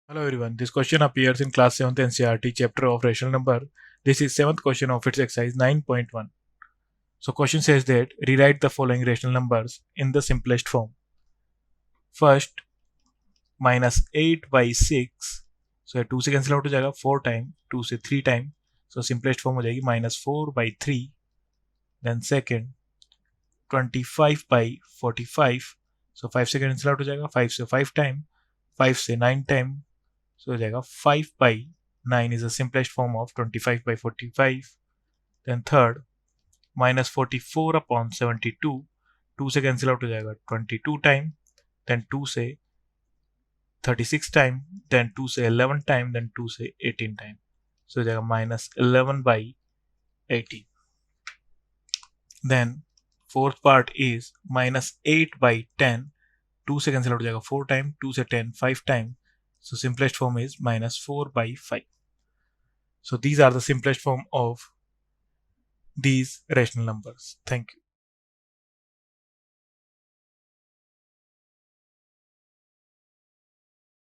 Hello everyone, this question appears in class 7th NCERT chapter of rational number. This is 7th question of its exercise 9.1. So question says that rewrite the following rational numbers in the simplest form. First, minus 8 by 6. So 2 से cancel out हो जाएगा 4 time, 2 से 3 time. So simplest form हो जाएगी minus 4 by 3. Then second, 25 by 45. So 5 से cancel out हो जाएगा 5 से 5 टाइम, 5 से 9 टाइम. So हो जाएगा 5 by 9 is the simplest form of 25 by 45. Then third, minus 44 upon 72. 2 से cancel out हो जाएगा 22 टाइम, then 2 से 36 टाइम, then 2 से 11 टाइम, then 2 से 18 टाइम. So हो जाएगा minus 11 by 18. Then fourth part is minus 8 by 10. 2 से cancel out हो जाएगा 4 टाइम, 2 से 10 5 time. So simplest form is minus 4 by 5. So these are the simplest form of these rational numbers. Thank you.